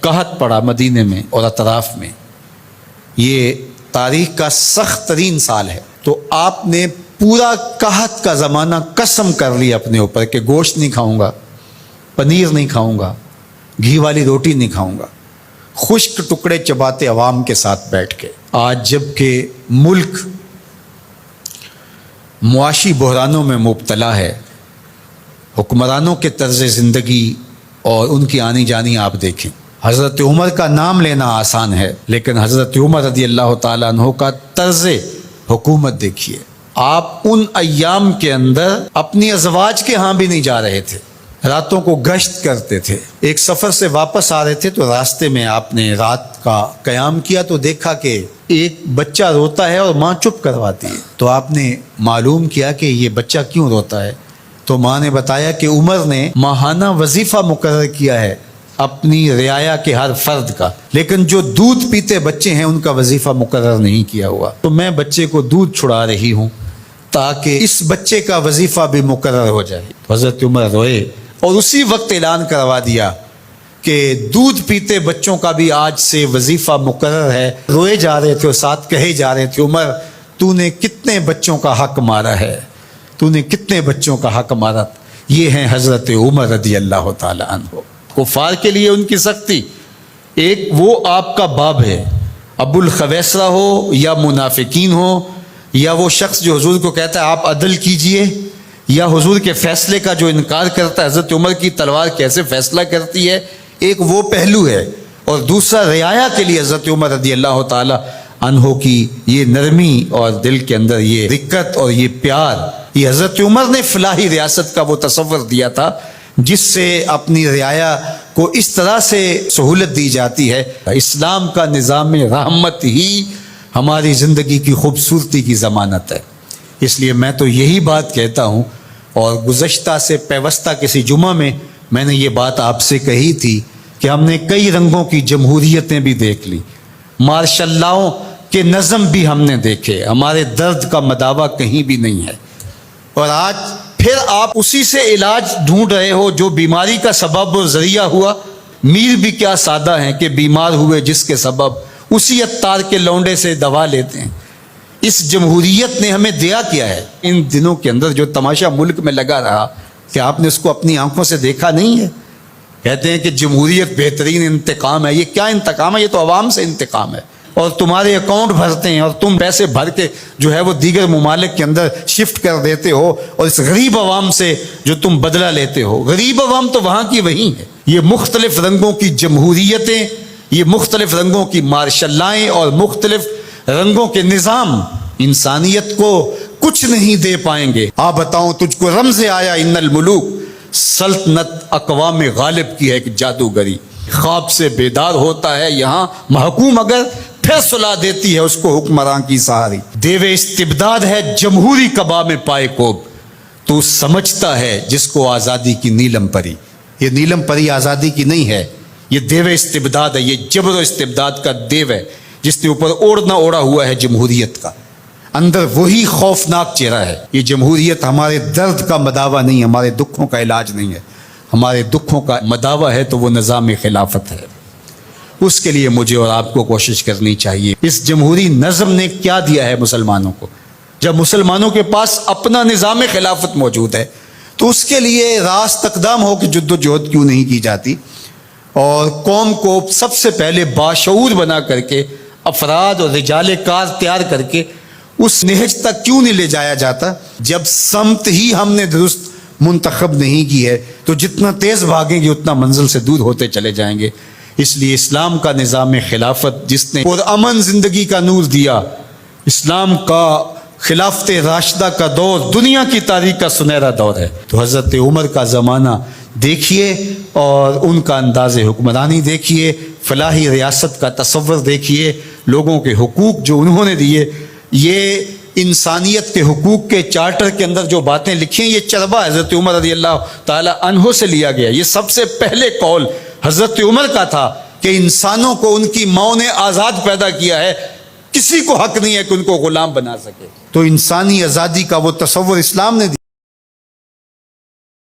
قحط پڑا مدینے میں اور اطراف میں، یہ تاریخ کا سخت ترین سال ہے، تو آپ نے پورا قحط کا زمانہ قسم کر لی اپنے اوپر کہ گوشت نہیں کھاؤں گا، پنیر نہیں کھاؤں گا، گھی والی روٹی نہیں کھاؤں گا، خشک ٹکڑے چباتے عوام کے ساتھ بیٹھ کے۔ آج جب کہ ملک معاشی بحرانوں میں مبتلا ہے، حکمرانوں کے طرز زندگی اور ان کی آنی جانی آپ دیکھیں۔ حضرت عمر کا نام لینا آسان ہے، لیکن حضرت عمر رضی اللہ تعالیٰ عنہ کا طرز حکومت دیکھیے۔ آپ ان ایام کے اندر اپنی ازواج کے ہاں بھی نہیں جا رہے تھے، راتوں کو گشت کرتے تھے۔ ایک سفر سے واپس آ رہے تھے تو راستے میں آپ نے رات کا قیام کیا تو دیکھا کہ ایک بچہ روتا ہے اور ماں چپ کرواتی ہے، تو آپ نے معلوم کیا کہ یہ بچہ کیوں روتا ہے، تو ماں نے بتایا کہ عمر نے ماہانہ وظیفہ مقرر کیا ہے اپنی رعایا کے ہر فرد کا، لیکن جو دودھ پیتے بچے ہیں ان کا وظیفہ مقرر نہیں کیا ہوا، تو میں بچے کو دودھ چھڑا رہی ہوں تاکہ اس بچے کا وظیفہ بھی مقرر ہو جائے۔ حضرت عمر روئے اور اسی وقت اعلان کروا دیا کہ دودھ پیتے بچوں کا بھی آج سے وظیفہ مقرر ہے۔ روئے جا رہے تھے اور ساتھ کہے جا رہے تھے، عمر تو نے کتنے بچوں کا حق مارا ہے، تو نے کتنے بچوں کا حق مارا۔ یہ ہیں حضرت عمر رضی اللہ تعالی عنہ۔ کفار کے لیے ان کی سختی، ایک وہ آپ کا باب ہے، ابو الخویسرہ ہو یا منافقین ہو یا وہ شخص جو حضور کو کہتا ہے آپ عدل کیجئے، یا حضور کے فیصلے کا جو انکار کرتا ہے، حضرت عمر کی تلوار کیسے فیصلہ کرتی ہے، ایک وہ پہلو ہے، اور دوسرا رعایا کے لیے حضرت عمر رضی اللہ تعالی عنہ کی یہ نرمی اور دل کے اندر یہ رقت اور یہ پیار، یہ حضرت عمر نے فلاحی ریاست کا وہ تصور دیا تھا جس سے اپنی رعایا کو اس طرح سے سہولت دی جاتی ہے۔ اسلام کا نظام رحمت ہی ہماری زندگی کی خوبصورتی کی ضمانت ہے۔ اس لیے میں تو یہی بات کہتا ہوں، اور گزشتہ سے پیوستہ کسی جمعہ میں نے یہ بات آپ سے کہی تھی کہ ہم نے کئی رنگوں کی جمہوریتیں بھی دیکھ لی، مارشل لاؤں کے نظم بھی ہم نے دیکھے، ہمارے درد کا مداوع کہیں بھی نہیں ہے، اور آج پھر آپ اسی سے علاج ڈھونڈ رہے ہو جو بیماری کا سبب و ذریعہ ہوا۔ میر بھی کیا سادہ ہیں کہ بیمار ہوئے جس کے سبب اسی عطار کے لونڈے سے دوا لیتے ہیں۔ اس جمہوریت نے ہمیں دیا کیا ہے؟ ان دنوں کے اندر جو تماشا ملک میں لگا رہا کہ آپ نے اس کو اپنی آنکھوں سے دیکھا نہیں ہے؟ کہتے ہیں کہ جمہوریت بہترین انتقام ہے۔ یہ کیا انتقام ہے؟ یہ تو عوام سے انتقام ہے، اور تمہارے اکاؤنٹ بھرتے ہیں اور تم پیسے بھر کے جو ہے وہ دیگر ممالک کے اندر شفٹ کر دیتے ہو، اور اس غریب عوام سے جو تم بدلہ لیتے ہو۔ غریب عوام تو وہاں کی وہی ہے۔ یہ مختلف رنگوں کی جمہوریتیں، یہ مختلف رنگوں کی مارشل لائیں اور مختلف رنگوں کے نظام انسانیت کو کچھ نہیں دے پائیں گے۔ بتاؤں تجھ کو رمز آیا ان الملوک، سلطنت اقوام غالب کی ہے ایک جادوگری، خواب سے بیدار ہوتا ہے یہاں محکوم، اگر پھر سلا دیتی ہے اس کو حکمراں کی سہاری۔ دیو استبداد ہے جمہوری قبا میں پائے کوب، تو سمجھتا ہے جس کو آزادی کی نیلم پری۔ یہ نیلم پری آزادی کی نہیں ہے، یہ دیو استبداد ہے، یہ جبر و استبداد کا دیو ہے جس نے اوپر اوڑھنا اوڑھا ہوا ہے جمہوریت کا، اندر وہی خوفناک چہرہ ہے۔ یہ جمہوریت ہمارے درد کا مداوع نہیں، ہمارے دکھوں کا علاج نہیں ہے، ہمارے دکھوں کا مداوع ہے تو وہ نظام خلافت ہے۔ اس کے لیے مجھے اور آپ کو کوشش کرنی چاہیے۔ اس جمہوری نظم نے کیا دیا ہے مسلمانوں کو؟ جب مسلمانوں کے پاس اپنا نظام خلافت موجود ہے تو اس کے لیے راست اقدام ہو کہ جد و جہد کیوں نہیں کی جاتی، اور قوم کو سب سے پہلے باشعور بنا کر کے افراد اور رجال کار تیار کر کے اس نہج تک کیوں نہیں لے جایا جاتا؟ جب سمت ہی ہم نے درست منتخب نہیں کی ہے تو جتنا تیز بھاگیں گے اتنا منزل سے دور ہوتے چلے جائیں گے۔ اس لیے اسلام کا نظام خلافت جس نے پرامن زندگی کا نور دیا، اسلام کا خلافت راشدہ کا دور دنیا کی تاریخ کا سنہرا دور ہے۔ تو حضرت عمر کا زمانہ دیکھیے اور ان کا انداز حکمرانی دیکھیے، فلاحی ریاست کا تصور دیکھیے، لوگوں کے حقوق جو انہوں نے دیے، یہ انسانیت کے حقوق کے چارٹر کے اندر جو باتیں لکھی ہیں، یہ چربا حضرت عمر رضی اللہ تعالی عنہ سے لیا گیا۔ یہ سب سے پہلے قول حضرت عمر کا تھا کہ انسانوں کو ان کی ماں نے آزاد پیدا کیا ہے، کسی کو حق نہیں ہے کہ ان کو غلام بنا سکے۔ تو انسانی آزادی کا وہ تصور اسلام نے دیا۔